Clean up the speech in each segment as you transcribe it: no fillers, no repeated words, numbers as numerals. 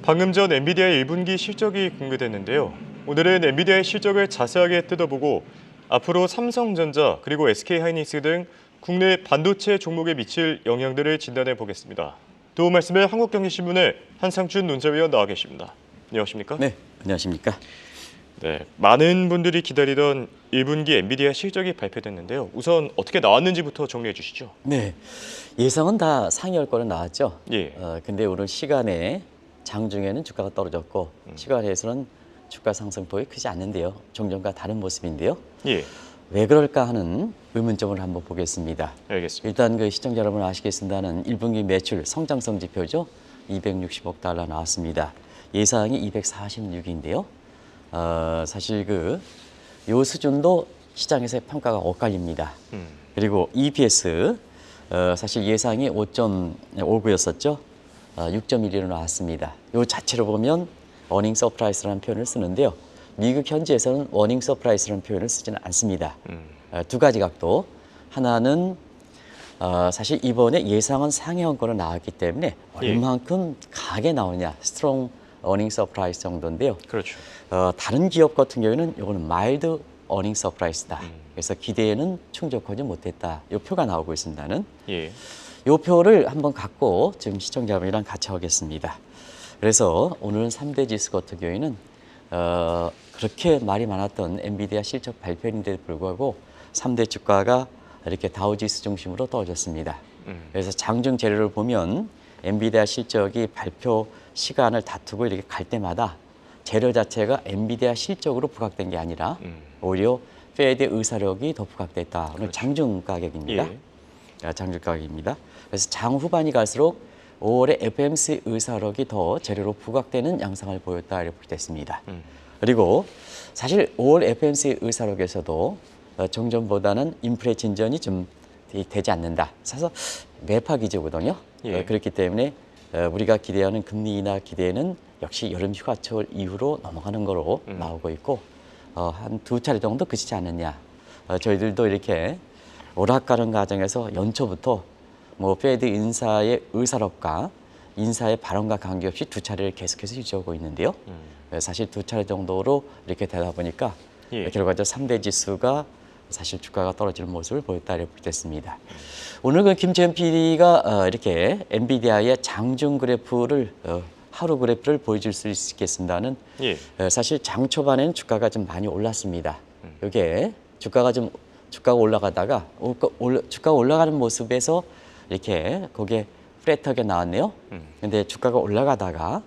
방금 전 엔비디아의 1분기 실적이 공개됐는데요. 오늘은 엔비디아의 실적을 자세하게 뜯어보고 앞으로 삼성전자 그리고 SK하이닉스 등 국내 반도체 종목에 미칠 영향들을 진단해 보겠습니다. 도움 말씀에 한국경제신문의 한상준 논설위원 나와 계십니다. 안녕하십니까? 네, 안녕하십니까? 네, 많은 분들이 기다리던 1분기 엔비디아 실적이 발표됐는데요. 우선 어떻게 나왔는지부터 정리해 주시죠. 네, 예상은 다 상회할 거는 나왔죠. 예. 근데 오늘 시간에 장중에는 주가가 떨어졌고 시간에서는 주가 상승폭이 크지 않는데요. 종전과 다른 모습인데요. 예. 왜 그럴까 하는 의문점을 한번 보겠습니다. 알겠습니다. 일단 그 시청자 여러분 아시겠습니다는 1분기 매출 성장성 지표죠. 260억 달러 나왔습니다. 예상이 246인데요. 사실 요 수준도 시장에서의 평가가 엇갈립니다. 그리고 EPS 사실 예상이 5.59였었죠. 6.1로 나왔습니다. 요 자체로 보면 워닝 서프라이스라는 표현을 쓰는데요. 미국 현지에서는 워닝 서프라이스라는 표현을 쓰지는 않습니다. 두 가지 각도. 하나는 사실 이번에 예상은 상회원권으로 나왔기 때문에 얼만큼 강하게 나오냐, 스트롱 어닝 서프라이즈 정도인데요. 그렇죠. 다른 기업 같은 경우에는 이거는 마일드 어닝 서프라이즈다. 그래서 기대에는 충족하지 못했다. 이 표가 나오고 있습니다는. 예. 이 표를 한번 갖고 지금 시청자분이랑 같이 하겠습니다. 그래서 오늘은 3대 지수 같은 경우에는 그렇게 말이 많았던 엔비디아 실적 발표인데도 불구하고 3대 주가가 이렇게 다우지수 중심으로 떨어졌습니다. 그래서 장중 재료를 보면 엔비디아 실적이 발표 시간을 다투고 이렇게 갈 때마다 재료 자체가 엔비디아 실적으로 부각된 게 아니라 오히려 페드의 의사력이 더 부각됐다. 오늘 그렇죠. 장중 가격입니다. 예. 장중 가격입니다. 그래서 장 후반이 갈수록 5월에 FOMC 의사력이 더 재료로 부각되는 양상을 보였다 이렇게 됐습니다. 그리고 사실 5월 FOMC 의사록에서도 정전보다는 인플레 진전이 좀 되지 않는다. 그래서 매파 기조거든요. 예. 그렇기 때문에 우리가 기대하는 금리 인하 기대는 역시 여름 휴가철 이후로 넘어가는 거로 나오고 있고 한 두 차례 정도 그치지 않느냐. 저희들도 이렇게 오락가는 과정에서 연초부터 뭐 페드 인사의 의사록과 인사의 발언과 관계없이 두 차례를 계속해서 유지하고 있는데요. 사실 두 차례 정도로 이렇게 되다 보니까 결과적으로 3대 지수가 사실 주가가 떨어지는 모습을 보였다 이렇게 됐습니다. 오늘 그 김채연 PD가 이렇게 엔비디아의 장중 그래프를 하루 그래프를 보여줄 수 있겠습니다는 사실 장 초반에는 주가가 좀 많이 올랐습니다. 이게 주가가 올라가다가 주가가 올라가는 모습에서 이렇게 거기에 플랫하게 나왔네요. 근데 주가가 올라가다가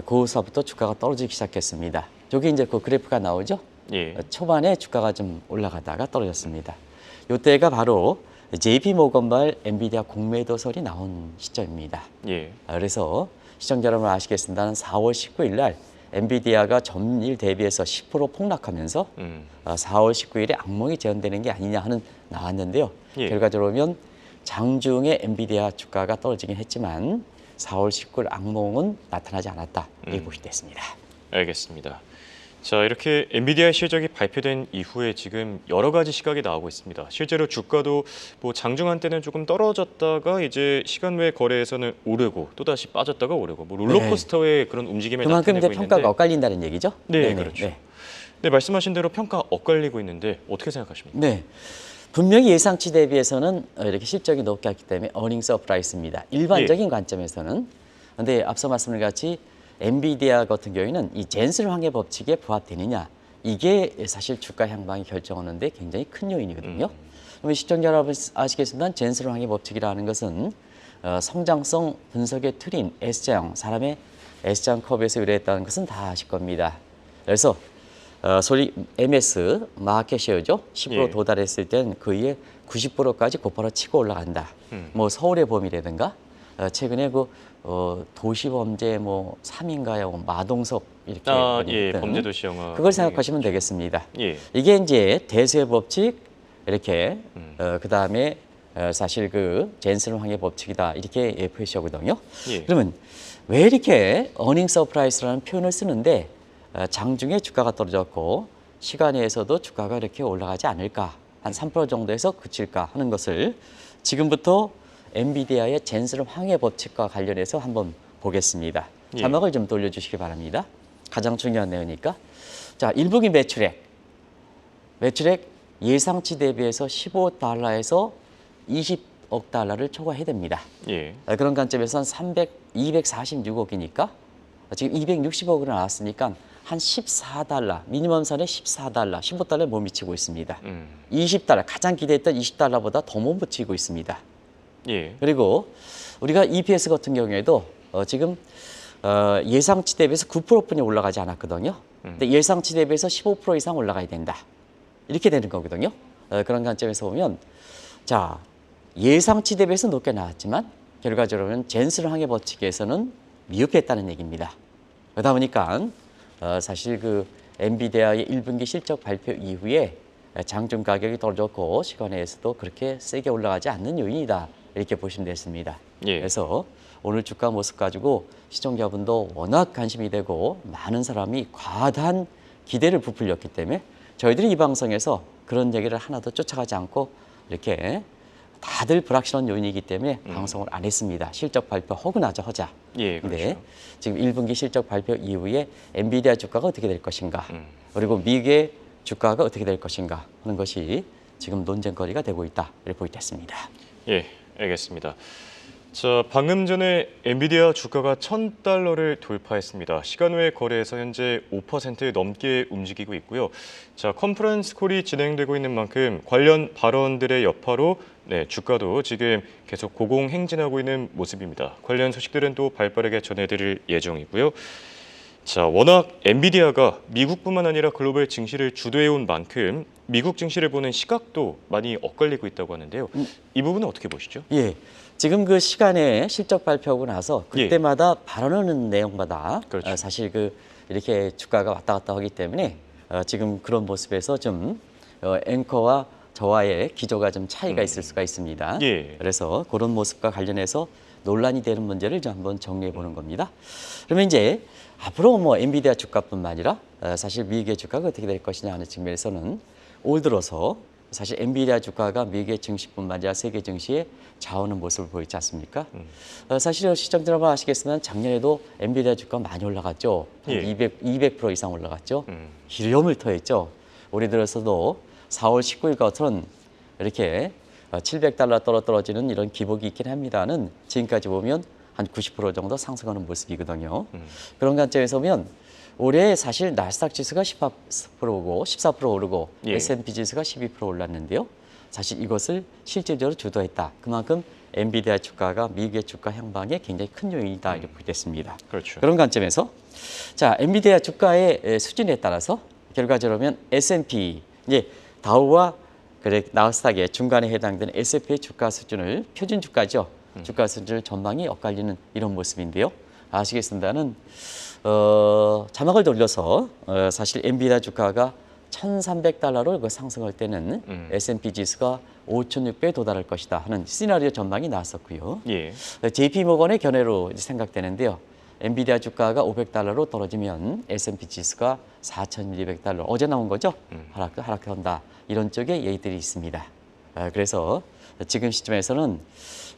고사부터 주가가 떨어지기 시작했습니다. 저게 이제 그 그래프가 나오죠. 예. 초반에 주가가 좀 올라가다가 떨어졌습니다. 이때가 바로 JP 모건발 엔비디아 공매도설이 나온 시점입니다. 예. 그래서 시청자 여러분 아시겠습니다는 4월 19일 날 엔비디아가 전일 대비해서 10% 폭락하면서 4월 19일에 악몽이 재현되는 게 아니냐 하는 나왔는데요. 결과적으로 보면 장중에 엔비디아 주가가 떨어지긴 했지만 4월 19일 악몽은 나타나지 않았다. 이렇게 보시면 됐습니다. 알겠습니다. 자, 이렇게 엔비디아 실적이 발표된 이후에 지금 여러 가지 시각이 나오고 있습니다. 실제로 주가도 뭐 장중 한때는 조금 떨어졌다가 이제 시간 외 거래에서는 오르고 또다시 빠졌다가 오르고 뭐 롤러코스터의 그런 움직임을 그만큼 나타내고 이제 평가가 있는데 엇갈린다는 얘기죠? 네, 그렇죠. 네, 말씀하신 대로 평가 엇갈리고 있는데 어떻게 생각하십니까? 네. 분명히 예상치 대비해서는 이렇게 실적이 높게 왔기 때문에 어닝 서프라이즈입니다. 일반적인 관점에서는. 그런데 앞서 말씀드린 같이 엔비디아 같은 경우에는 이 젠슨 황해 법칙에 부합되느냐 이게 사실 주가 향방이 결정하는데 굉장히 큰 요인이거든요. 그러면 시청자 여러분 아시겠지만 젠슨 황해 법칙이라는 것은 성장성 분석의 틀인 S자형, 사람의 S자형 커브에서 유래했다는 것은 다 아실 겁니다. 그래서 소위 MS 마켓 쉐어죠. 10% 도달했을 땐 그의 90%까지 곧바로 치고 올라간다. 뭐 서울의 봄이라든가 최근에 도시범죄 뭐 3인가요? 마동석 이렇게 범죄도시 영화 그걸 생각하시면 되겠습니다. 이게 이제 대수의 법칙 이렇게 그다음에 사실 젠슨 황해 법칙이다 이렇게 표시하거든요. 그러면 왜 이렇게 어닝 서프라이즈라는 표현을 쓰는데 장중에 주가가 떨어졌고 시간에서도 주가가 이렇게 올라가지 않을까 한 3% 정도에서 그칠까 하는 것을 지금부터 엔비디아의 젠슨 황해 법칙과 관련해서 한번 보겠습니다. 예. 자막을 좀 돌려주시기 바랍니다. 가장 중요한 내용이니까. 자, 1분기 매출액 예상치 대비해서 15달러에서 20억 달러를 초과해야 됩니다. 예. 그런 관점에서는 246억이니까 지금 260억으로 나왔으니까 한 14달러, 미니멈 선에 14달러, 15달러에 못 미치고 있습니다. 20달러, 가장 기대했던 20달러보다 더 못 미치고 있습니다. 예. 그리고 우리가 EPS 같은 경우에도 지금 예상치 대비해서 9%뿐이 올라가지 않았거든요. 근데 예상치 대비해서 15% 이상 올라가야 된다. 이렇게 되는 거거든요. 그런 관점에서 보면 자, 예상치 대비해서 높게 나왔지만 결과적으로는 젠슨 황해 법칙에서는 미흡했다는 얘기입니다. 그러다 보니까 사실 그 엔비디아의 1분기 실적 발표 이후에 장중 가격이 떨어졌고 시간에서도 그렇게 세게 올라가지 않는 요인이다. 이렇게 보시면 됐습니다. 예. 그래서 오늘 주가 모습 가지고 시청자분도 워낙 관심이 되고 많은 사람이 과다한 기대를 부풀렸기 때문에 저희들이 이 방송에서 그런 얘기를 하나도 쫓아가지 않고 이렇게 다들 불확실한 요인이기 때문에 방송을 안 했습니다. 실적 발표 허구나자. 예, 근데 그렇죠. 지금 1분기 실적 발표 이후에 엔비디아 주가가 어떻게 될 것인가, 그리고 미국의 주가가 어떻게 될 것인가 하는 것이 지금 논쟁거리가 되고 있다 이렇게 보이겠습니다. 예, 알겠습니다. 자, 방금 전에 엔비디아 주가가 $1,000를 돌파했습니다. 시간 외 거래에서 현재 5% 넘게 움직이고 있고요. 자, 컨퍼런스 콜이 진행되고 있는 만큼 관련 발언들의 여파로 주가도 지금 계속 고공행진하고 있는 모습입니다. 관련 소식들은 또 발빠르게 전해드릴 예정이고요. 자, 워낙 엔비디아가 미국뿐만 아니라 글로벌 증시를 주도해온 만큼 미국 증시를 보는 시각도 많이 엇갈리고 있다고 하는데요. 이 부분은 어떻게 보시죠? 예, 지금 그 시간에 실적 발표하고 나서 그때마다 발언하는 내용마다 그렇죠. 사실 그 이렇게 주가가 왔다 갔다 하기 때문에 지금 그런 모습에서 좀 앵커와 저와의 기조가 좀 차이가 있을 수가 있습니다. 예. 그래서 그런 모습과 관련해서 논란이 되는 문제를 좀 한번 정리해 보는 겁니다. 그러면 이제 앞으로 뭐 엔비디아 주가뿐만 아니라 사실 미국의 주가가 어떻게 될 것이냐 하는 측면에서는 올 들어서 사실 엔비디아 주가가 미국의 증시뿐만 아니라 세계 증시에 좌우하는 모습을 보이지 않습니까? 사실 시청자 여러분 아시겠지만 작년에도 엔비디아 주가 많이 올라갔죠. 한 예. 200% 이상 올라갔죠. 기름을 터했죠. 올해 들어서도 4월 19일 같은 이렇게 $700 떨어지는 이런 기복이 있긴 합니다는 지금까지 보면 한 90% 정도 상승하는 모습이거든요. 그런 관점에서 보면 올해 사실 나스닥 지수가 14%고 14% 오르고 예. S&P 지수가 12% 올랐는데요. 사실 이것을 실질적으로 주도했다. 그만큼 엔비디아 주가가 미국의 주가 향방에 굉장히 큰 요인이다 이렇게 보겠습니다. 그렇죠. 그런 관점에서 자 엔비디아 주가의 수준에 따라서 결과적으로 보면 S&P 이제 다우와 나스닥의 중간에 해당되는 S&P의 주가 수준을 표준 주가죠. 주가 수준을 전망이 엇갈리는 이런 모습인데요. 아시겠습니다는 자막을 돌려서 사실 엔비디아 주가가 $1,300로 상승할 때는 S&P 지수가 5,600에 도달할 것이다 하는 시나리오 전망이 나왔었고요. 예. JP모건의 견해로 생각되는데요. 엔비디아 주가가 $500로 떨어지면 S&P 지수가 4,200달러 어제 나온 거죠. 하락한다. 이런 쪽에 얘기들이 있습니다. 그래서 지금 시점에서는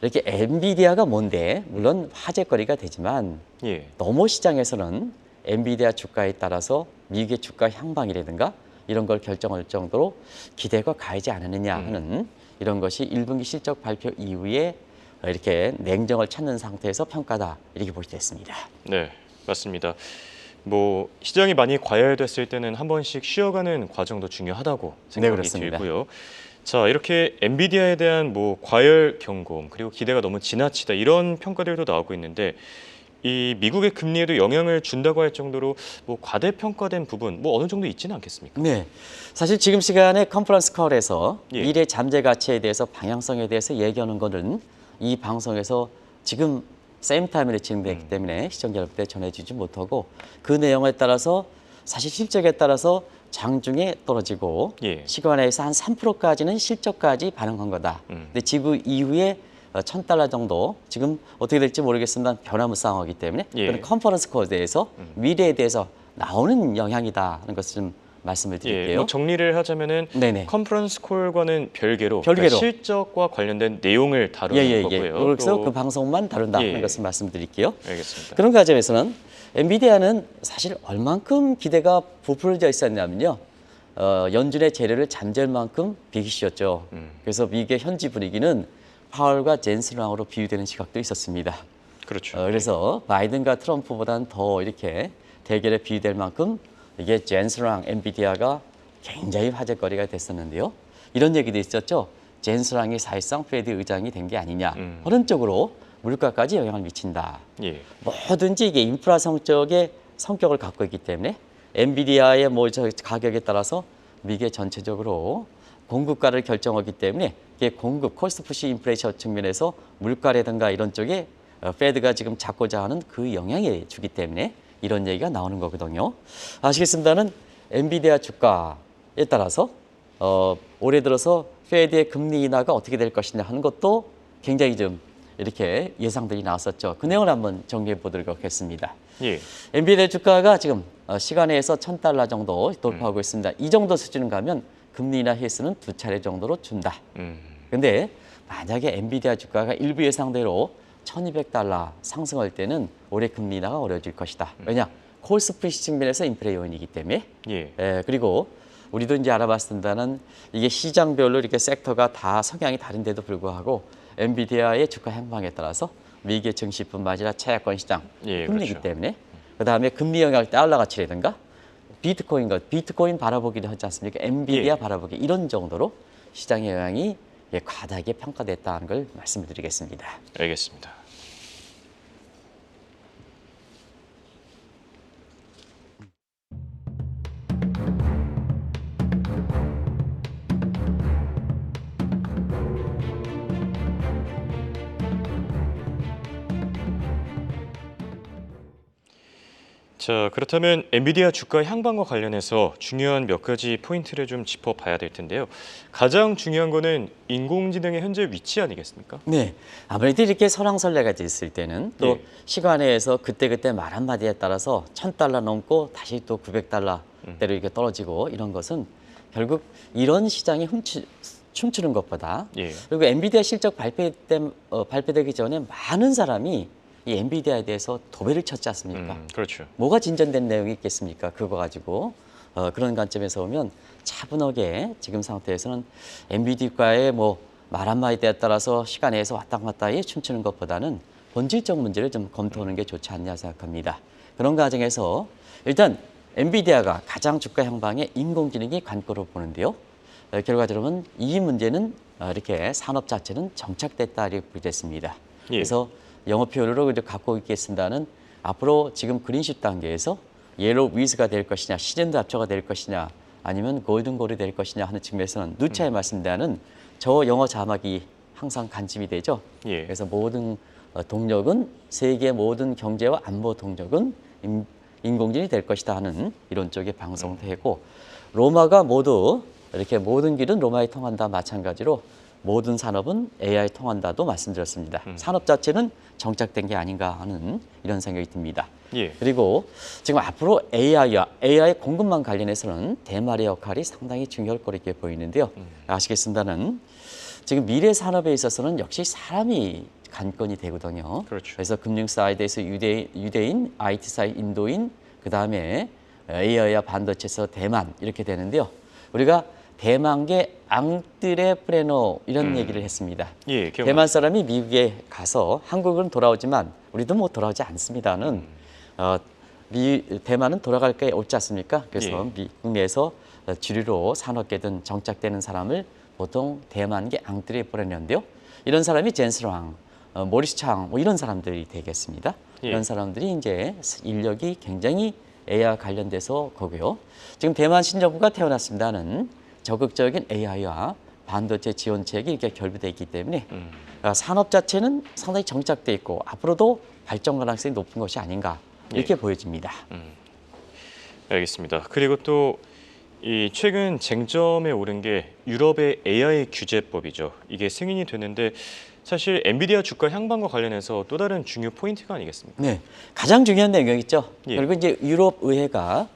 이렇게 엔비디아가 뭔데 물론 화제거리가 되지만 예. 너무 시장에서는 엔비디아 주가에 따라서 미국의 주가 향방이라든가 이런 걸 결정할 정도로 기대가 가하지 않느냐 하는 이런 것이 1분기 실적 발표 이후에 이렇게 냉정을 찾는 상태에서 평가다 이렇게 볼 수 있습니다. 네, 맞습니다. 뭐 시장이 많이 과열됐을 때는 한 번씩 쉬어가는 과정도 중요하다고 생각이 그렇습니다. 들고요. 자, 이렇게 엔비디아에 대한 뭐 과열 경고음 그리고 기대가 너무 지나치다 이런 평가들도 나오고 있는데 이 미국의 금리에도 영향을 준다고 할 정도로 뭐 과대평가된 부분 뭐 어느 정도 있지는 않겠습니까? 네, 사실 지금 시간에 컨퍼런스 콜에서 예. 미래 잠재 가치에 대해서 방향성에 대해서 얘기하는 것은 이 방송에서 지금 세임 타임에 진행됐기 때문에 시청자 여러분께 전해주지 못하고 그 내용에 따라서 사실 실적에 따라서 장중에 떨어지고 예. 시간에서 한 3%까지는 실적까지 반영한 거다. 근데 지금 이후에 $1,000 정도 지금 어떻게 될지 모르겠습니다. 변화무쌍하기 때문에 예. 그런 컨퍼런스 콜에 대해서 미래에 대해서 나오는 영향이다 하는 것을 좀 말씀을 드릴게요. 예, 뭐 정리를 하자면은 네네. 컨퍼런스 콜과는 별개로 별개로. 그러니까 실적과 관련된 내용을 다루는 거고요. 그래서 또- 그 방송만 다룬다 예. 하는 것을 말씀드릴게요. 알겠습니다. 그런 과정에서는 엔비디아는 사실 얼만큼 기대가 부풀어져 있었냐면요. 연준의 재료를 잠재울 만큼 비기 쉬웠죠. 그래서 미국의 현지 분위기는 파월과 젠슨왕으로 비유되는 시각도 있었습니다. 그렇죠. 그래서 바이든과 트럼프보다는 더 이렇게 대결에 비유될 만큼 이게 젠슨왕 엔비디아가 굉장히 화제거리가 됐었는데요. 이런 얘기도 있었죠. 젠슨왕이 사실상 페드 의장이 된 게 아니냐. 그런 쪽으로 물가까지 영향을 미친다. 예. 뭐든지 이게 인프라 성적의 성격을 갖고 있기 때문에 엔비디아의 저 가격에 따라서 미국의 전체적으로 공급가를 결정하기 때문에 이게 공급 코스트 푸시 인플레이션 측면에서 물가라든가 이런 쪽에 페드가 지금 잡고자 하는 그 영향을 주기 때문에 이런 얘기가 나오는 거거든요. 아시겠습니다는 엔비디아 주가에 따라서 올해 들어서 페드의 금리 인하가 어떻게 될 것이냐 하는 것도 굉장히 좀 이렇게 예상들이 나왔었죠. 그 내용을 한번 정리해 보도록 하겠습니다. 예. 엔비디아 주가가 지금 시간에서 $1,000 정도 돌파하고 있습니다. 이 정도 수준은 가면 금리 인하 횟수는 2차례 정도로 준다. 근데 만약에 엔비디아 주가가 일부 예상대로 $1,200 상승할 때는 올해 금리 인하가 어려워질 것이다. 왜냐? 콜스프리시 측면에서 인플레 요인이기 때문에. 예. 그리고 우리도 이제 알아봤을 때는 이게 시장별로 이렇게 섹터가 다 성향이 다른데도 불구하고 엔비디아의 주가 향방에 따라서 미국의 증시뿐만 아니라 채권 시장 예, 금리이기 그렇죠. 때문에 그다음에 금리 영향 달러 가치라든가 비트코인 바라보기를 하지 않습니까? 엔비디아 예. 바라보기 이런 정도로 시장의 영향이 과다하게 평가됐다는 걸 말씀을 드리겠습니다. 알겠습니다. 자, 그렇다면 엔비디아 주가 향방과 관련해서 중요한 몇 가지 포인트를 좀 짚어봐야 될 텐데요. 가장 중요한 거는 인공지능의 현재 위치 아니겠습니까? 네, 아무래도 이렇게 설왕설래가 있을 때는 또 예. 시간에서 그때그때 말 한마디에 따라서 $1,000 넘고 다시 또 $900대로 이렇게 떨어지고 이런 것은 결국 이런 시장이 춤추는 것보다 예. 그리고 엔비디아 실적 발표되기 전에 많은 사람이 이 엔비디아에 대해서 도배를 쳤지 않습니까? 그렇죠. 뭐가 진전된 내용이 있겠습니까? 그거 가지고 그런 관점에서 보면 차분하게 지금 상태에서는 엔비디아의 뭐 말 한마디에 따라서 시간에서 왔다 갔다에 춤추는 것보다는 본질적 문제를 좀 검토하는 게 좋지 않냐 생각합니다. 그런 과정에서 일단 엔비디아가 가장 주가 향방에 인공지능이 관건으로 보는데요. 결과적으로는 이 문제는 이렇게 산업 자체는 정착됐다 이렇게 보겠습니다. 예. 그래서 영어 표현으로 갖고 있겠습니다는 앞으로 지금 그린십 단계에서 옐로우 위즈가 될 것이냐, 시즌드 합쳐가 될 것이냐, 아니면 골든 골이 될 것이냐 하는 측면에서는 누차에 말씀드리는 저 영어 자막이 항상 관심이 되죠. 예. 그래서 모든 동력은 세계 모든 경제와 안보 동력은 인공지능이 될 것이다 하는 이런 쪽의 방송도 했고 로마가 모두 이렇게 모든 길은 로마에 통한다 마찬가지로 모든 산업은 AI에 통한다도 말씀드렸습니다. 산업 자체는 정착된 게 아닌가 하는 이런 생각이 듭니다. 예. 그리고 지금 앞으로 AI와 AI 공급망 관련해서는 대말의 역할이 상당히 중요할 거로 이렇게 보이는데요. 아시겠습니다는 지금 미래 산업에 있어서는 역시 사람이 관건이 되거든요. 그렇죠. 그래서 금융 사이드에서 유대인, IT 사이드 인도인, 그 다음에 AI와 반도체에서 대만 이렇게 되는데요. 우리가 대만계 앙뜨레 프레노 이런 얘기를 했습니다. 예, 기억납니다. 대만 사람이 미국에 가서 한국은 돌아오지만 우리도 뭐 돌아오지 않습니다는 대만은 돌아갈 게 옳지 않습니까? 그래서 예. 미국 내에서 주류로 산업계든 정착되는 사람을 보통 대만계 앙뜨레 프레노인데요. 이런 사람이 젠스랑, 모리스 창 뭐 이런 사람들이 되겠습니다. 예. 이런 사람들이 이제 인력이 굉장히 AI 관련돼서 거고요. 지금 대만 신정부가 태어났습니다는 적극적인 AI와 반도체 지원책이 이렇게 결부되어 있기 때문에 산업 자체는 상당히 정착돼 있고 앞으로도 발전 가능성이 높은 것이 아닌가 이렇게 보여집니다. 알겠습니다. 그리고 또 이 최근 쟁점에 오른 게 유럽의 AI 규제법이죠. 이게 승인이 됐는데 사실 엔비디아 주가 향방과 관련해서 또 다른 중요 포인트가 아니겠습니까? 네, 가장 중요한 내용이죠. 예. 그리고 이제 유럽 의회가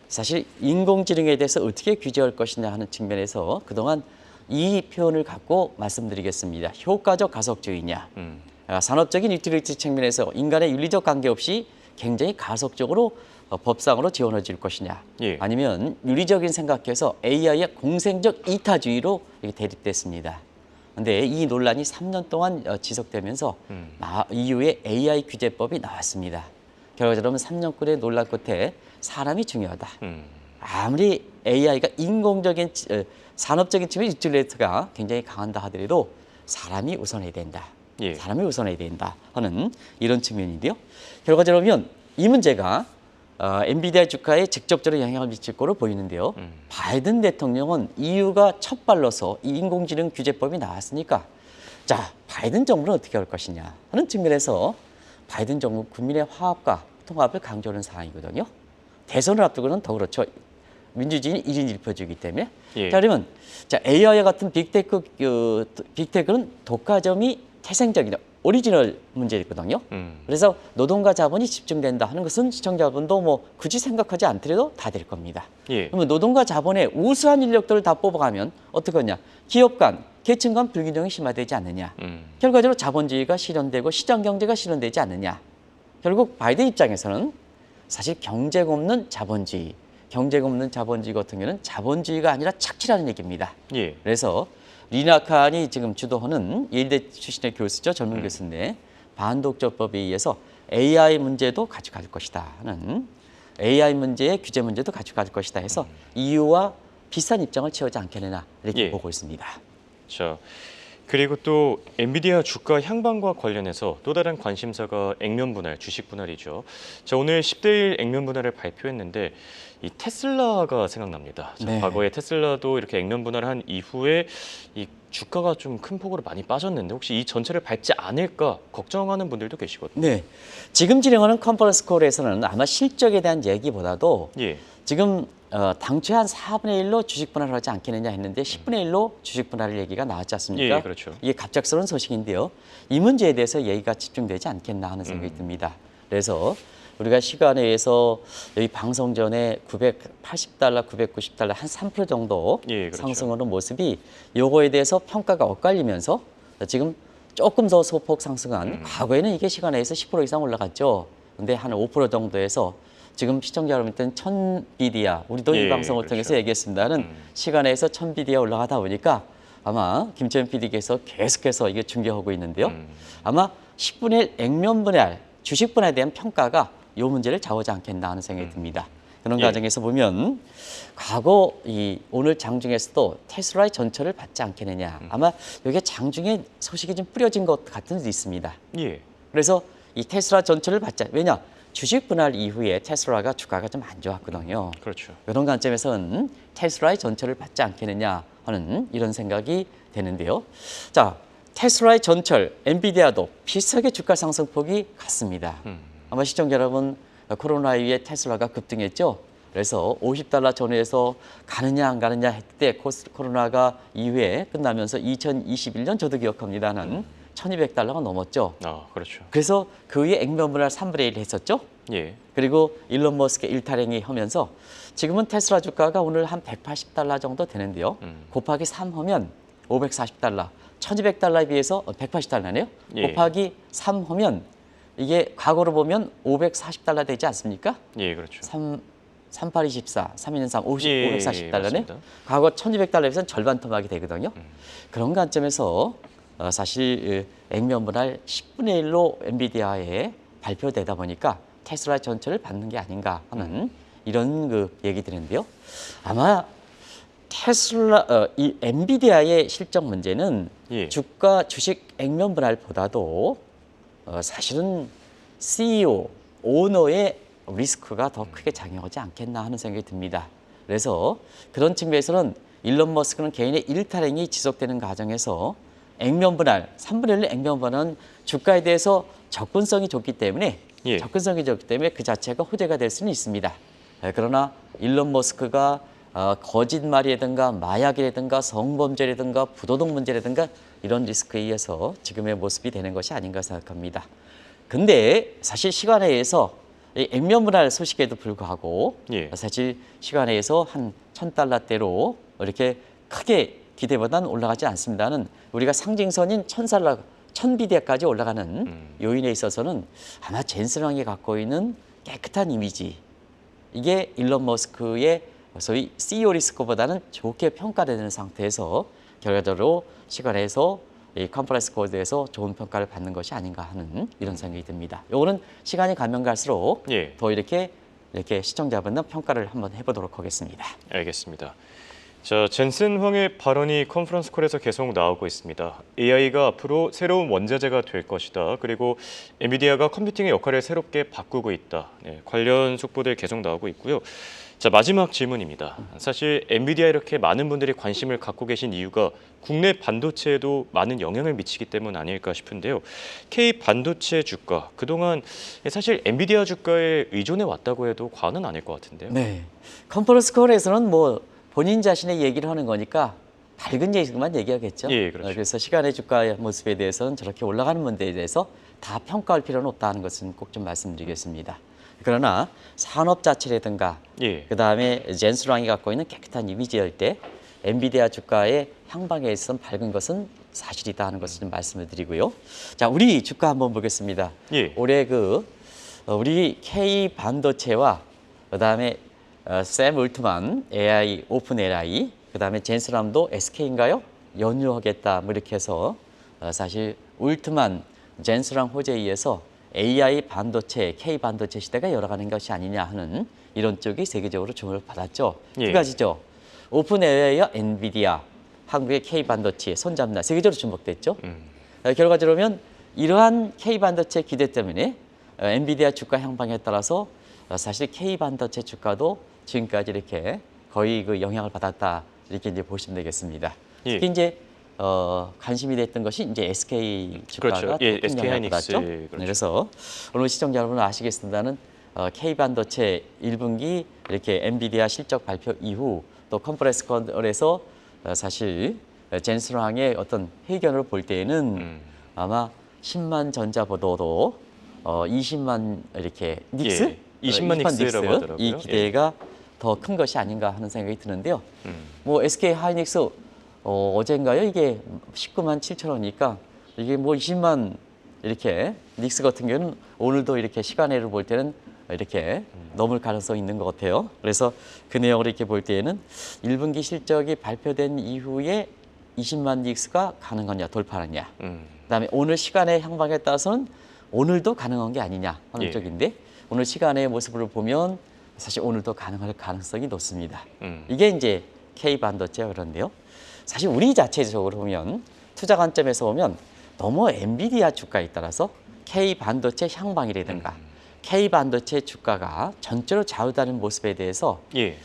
사실 인공지능에 대해서 어떻게 규제할 것이냐 하는 측면에서 그동안 이 표현을 갖고 말씀드리겠습니다. 효과적 가속주의냐, 산업적인 유틸리티 측면에서 인간의 윤리적 관계 없이 굉장히 가속적으로 법상으로 지원해질 것이냐, 예. 아니면 윤리적인 생각에서 AI의 공생적 이타주의로 이렇게 대립됐습니다. 근데 이 논란이 3년 동안 지속되면서 이후에 AI 규제법이 나왔습니다. 결과적으로 3년권의 논란 끝에 사람이 중요하다. 아무리 AI가 인공적인 산업적인 측면 유틸리티가 굉장히 강한다 하더라도 사람이 우선해야 된다. 예. 사람이 우선해야 된다 하는 이런 측면인데요. 결과적으로 보면 이 문제가 엔비디아 주가에 직접적으로 영향을 미칠 거로 보이는데요. 바이든 대통령은 EU가 첫 발로서 이 인공지능 규제법이 나왔으니까 자, 바이든 정부는 어떻게 할 것이냐 하는 측면에서 바이든 정부 국민의 화합과 통합을 강조하는 사항이거든요. 대선을 앞두고는 더 그렇죠. 민주주의는 1인 1표주의이기 때문에. 예. 자, 그러면 자, AI와 같은 빅테크는 독과점이 태생적이다. 오리지널 문제거든요. 그래서 노동과 자본이 집중된다 하는 것은 시청자분도 뭐 굳이 생각하지 않더라도 다 될 겁니다. 예. 그러면 노동과 자본의 우수한 인력들을 다 뽑아가면 어떻게 하냐? 기업 간, 계층 간 불균형이 심화되지 않느냐? 결과적으로 자본주의가 실현되고 시장 경제가 실현되지 않느냐? 결국 바이든 입장에서는 사실 경제가 없는 자본주의 같은 경우는 자본주의가 아니라 착취라는 얘기입니다. 예. 그래서 리나 칸이 지금 주도하는 예일대 출신의 교수죠. 젊은 교수인데 반독점법에 의해서 AI 문제도 같이 가질 것이다 하는 AI 문제의 규제 문제도 같이 가질 것이다 해서 EU와 비슷한 입장을 취하지 않겠느냐 이렇게 예. 보고 있습니다. 자, 그리고 또 엔비디아 주가 향방과 관련해서 또 다른 관심사가 액면 분할, 주식 분할이죠. 자, 오늘 10대1 액면 분할을 발표했는데 이 테슬라가 생각납니다. 자, 네. 과거에 테슬라도 이렇게 액면 분할한 이후에 이 주가가 좀 큰 폭으로 많이 빠졌는데 혹시 이 전체를 밟지 않을까 걱정하는 분들도 계시거든요. 네, 지금 진행하는 컨퍼런스 콜에서는 아마 실적에 대한 얘기보다도 예. 지금 당초에 한 4분의 1로 주식 분할을 하지 않겠느냐 했는데 10분의 1로 주식 분할 얘기가 나왔지 않습니까? 예, 그렇죠. 이게 갑작스러운 소식인데요. 이 문제에 대해서 얘기가 집중되지 않겠나 하는 생각이 듭니다. 그래서 우리가 시간에 의해서 여기 방송 전에 $980, $990 한 3% 정도 예, 그렇죠. 상승하는 모습이 요거에 대해서 평가가 엇갈리면서 지금 조금 더 소폭 상승한 과거에는 이게 시간에 의해서 10% 이상 올라갔죠. 근데 한 5% 정도에서 지금 시청자 여러분들은 1000비디아 우리도 이 예, 방송을 그렇죠. 통해서 얘기했습니다는 시간에 의해서 1000비디아 올라가다 보니까 아마 김채연 PD께서 계속해서 이게 중계하고 있는데요. 아마 10분의 1 액면 분할, 주식 분할에 대한 평가가 이 문제를 좌우하지 않겠나 하는 생각이 듭니다. 그런 예. 과정에서 보면 과거 오늘 장중에서도 테슬라의 전철을 받지 않겠느냐. 아마 여기에 장중에 소식이 좀 뿌려진 것 같은 데 있습니다. 예. 그래서 이 테슬라 전철을 받자. 왜냐? 주식 분할 이후에 테슬라가 주가가 좀 안 좋았거든요. 그렇죠. 그런 관점에서는 테슬라의 전철을 받지 않겠느냐 하는 이런 생각이 되는데요. 자, 테슬라의 전철, 엔비디아도 비슷하게 주가 상승폭이 같습니다. 아마 시청자 여러분 코로나 이후에 테슬라가 급등했죠. 그래서 $50 전후에서 가느냐 안 가느냐 했을 때 코로나가 이후에 끝나면서 2021년 저도 기억합니다는 $1200가 넘었죠. 아, 그렇죠. 그래서 그 후에 액면 분할 3분의 1 했었죠. 예. 그리고 일론 머스크 일탈행위 하면서 지금은 테슬라 주가가 오늘 한 $180 정도 되는데요. 곱하기 3 하면 $540, $1200에 비해서 $180네요. 예. 곱하기 3 하면 이게 과거로 보면 $540 되지 않습니까? 예, 그렇죠. 3824, 3인은 3, 예, 540달러네. 맞습니다. 과거 $1200에서는 절반 토막이 되거든요. 그런 관점에서 사실 액면 분할 10분의 1로 엔비디아에 발표되다 보니까 테슬라 전철을 받는 게 아닌가 하는 이런 그 얘기 드는데요. 아마 이 엔비디아의 실적 문제는 예. 주가 주식 액면 분할보다도 사실은 CEO, 오너의 리스크가 더 크게 작용하지 않겠나 하는 생각이 듭니다. 그래서 그런 측면에서는 일론 머스크는 개인의 일탈행위 지속되는 과정에서 액면 분할, 3분의 1 액면 분할은 주가에 대해서 접근성이 좋기 때문에 예. 그 자체가 호재가 될 수는 있습니다. 그러나 일론 머스크가 거짓말이라든가 마약이라든가 성범죄라든가 부도덕 문제라든가 이런 리스크에 의해서 지금의 모습이 되는 것이 아닌가 생각합니다. 근데 사실 시간에 의해서 이 액면 분할 소식에도 불구하고 예. 사실 시간에 의해서 한 $1000대로 이렇게 크게 기대보다는 올라가지 않습니다는 우리가 상징선인 1000비디아까지 올라가는 요인에 있어서는 아마 젠슨왕이 갖고 있는 깨끗한 이미지, 이게 일론 머스크의 소위 CEO 리스크보다는 좋게 평가되는 상태에서 결과적으로 시간에서 이 컨퍼런스 코드에서 좋은 평가를 받는 것이 아닌가 하는 이런 생각이 듭니다. 요거는 시간이 가면 갈수록 예. 더 이렇게 시청자분들 평가를 한번 해보도록 하겠습니다. 알겠습니다. 자, 젠슨 황의 발언이 컨퍼런스 콜에서 계속 나오고 있습니다. AI가 앞으로 새로운 원자재가 될 것이다. 그리고 엔비디아가 컴퓨팅의 역할을 새롭게 바꾸고 있다. 네, 관련 속보들 계속 나오고 있고요. 자, 마지막 질문입니다. 사실 엔비디아 이렇게 많은 분들이 관심을 갖고 계신 이유가 국내 반도체에도 많은 영향을 미치기 때문 아닐까 싶은데요. K 반도체 주가, 그동안 사실 엔비디아 주가에 의존해 왔다고 해도 과언은 아닐 것 같은데요. 네, 컨퍼런스 콜에서는 뭐 본인 자신의 얘기를 하는 거니까 밝은 얘기만 얘기하겠죠. 예, 그렇죠. 그래서 시간의 주가의 모습에 대해서는 저렇게 올라가는 문제에 대해서 다 평가할 필요는 없다는 것은 꼭 좀 말씀드리겠습니다. 그러나 산업 자체라든가 예. 그다음에 젠슨 황이 갖고 있는 깨끗한 이미지일 때 엔비디아 주가의 향방에 있어서 밝은 것은 사실이다 하는 것을 좀 말씀을 드리고요. 자, 우리 주가 한번 보겠습니다. 예. 올해 우리 K 반도체와 그다음에 샘 울트만 AI 오픈 AI 그다음에 젠슨 람도 SK인가요? 연유하겠다 뭐 이렇게 해서 사실 울트만 젠슨 람 호재에 의해서 AI 반도체, K 반도체 시대가 열어가는 것이 아니냐 하는 이런 쪽이 세계적으로 주목을 받았죠. 예. 두 가지죠. 오픈 AI와 엔비디아, 한국의 K 반도체 손잡나 세계적으로 주목됐죠. 결과적으로면 이러한 K 반도체 기대 때문에 엔비디아 주가 향방에 따라서 사실 K 반도체 주가도 지금까지 이렇게 거의 그 영향을 받았다 이렇게 이제 보시면 되겠습니다. 예. 특히 이제 관심이 됐던 것이 이제 SK 주가가 그렇죠. 예, 큰 SK 영향을 하이닉스. 받았죠. 그렇죠. 그래서 오늘 시청자 여러분 아시겠습니다는 K 반도체 1분기 이렇게 엔비디아 실적 발표 이후 또 컨퍼런스 콜에서 사실 젠슨 황의 어떤 회견을 볼 때에는 아마 10만 전자보다도 20만 이렇게 닉스, 예, 20만 닉스라고 하더라고요. 이 기대가 더 큰 것이 아닌가 하는 생각이 드는데요. 뭐 SK 하이닉스 어젠가요? 이게 19만 7천 원이니까 이게 뭐 20만 이렇게 닉스 같은 경우는 오늘도 이렇게 시간외로 볼 때는 이렇게 넘을 가능성이 있는 것 같아요. 그래서 그 내용을 이렇게 볼 때에는 1분기 실적이 발표된 이후에 20만 닉스가 가능하냐 돌파하느냐. 그다음에 오늘 시간의 향방에 따라서는 오늘도 가능한 게 아니냐 하는 예. 쪽인데 오늘 시간의 모습을 보면 사실 오늘도 가능할 가능성이 높습니다. 이게 이제 K 반도체가 그런데요. 사실 우리 자체적으로 보면 투자 관점에서 보면 너무 엔비디아 주가에 따라서 K 반도체 향방이라든가 K 반도체 주가가 전체로 좌우되는 모습에 대해서 예.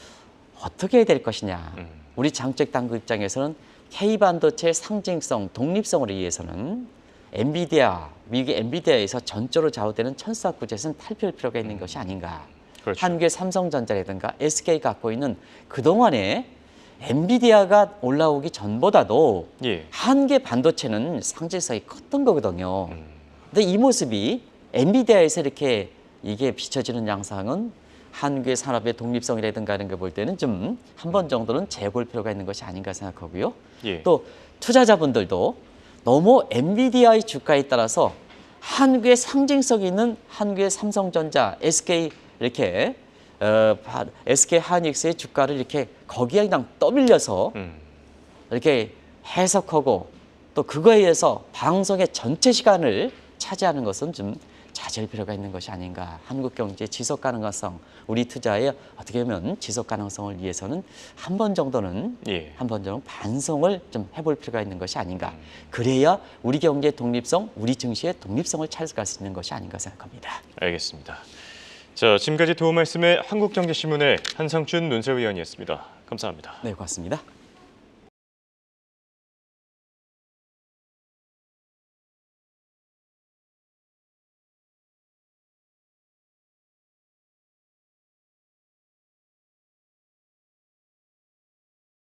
어떻게 해야 될 것이냐. 우리 장책 당국 입장에서는 K 반도체의 상징성, 독립성을 위해서는 엔비디아, 미국의 엔비디아에서 전적으로 좌우되는 천사구제에서는 탈피할 필요가 있는 것이 아닌가. 그렇죠. 한국의 삼성전자라든가 SK 갖고 있는 그동안에 엔비디아가 올라오기 전보다도 예. 한계 반도체는 상징성이 컸던 거거든요. 근데 이 모습이 엔비디아에서 이렇게 이게 비춰지는 양상은 한국의 산업의 독립성이라든가 이런 거 볼 때는 좀 한 번 정도는 재볼 필요가 있는 것이 아닌가 생각하고요. 예. 또 투자자분들도 너무 엔비디아의 주가에 따라서 한국의 상징성이 있는 한국의 삼성전자, SK 이렇게 SK 하이닉스의 주가를 이렇게 거기에 그냥 떠밀려서 이렇게 해석하고 또 그거에 의해서 방송의 전체 시간을 차지하는 것은 좀 자제할 필요가 있는 것이 아닌가. 한국 경제 지속 가능성, 우리 투자의 어떻게 보면 지속 가능성을 위해서는 한 번 정도는 예. 한 번 정도 반성을 좀 해볼 필요가 있는 것이 아닌가. 그래야 우리 경제의 독립성, 우리 증시의 독립성을 찾아갈 수 있는 것이 아닌가 생각합니다. 알겠습니다. 자, 지금까지 도움 말씀의 한국경제신문의 한상춘 논설위원이었습니다. 감사합니다. 네, 고맙습니다.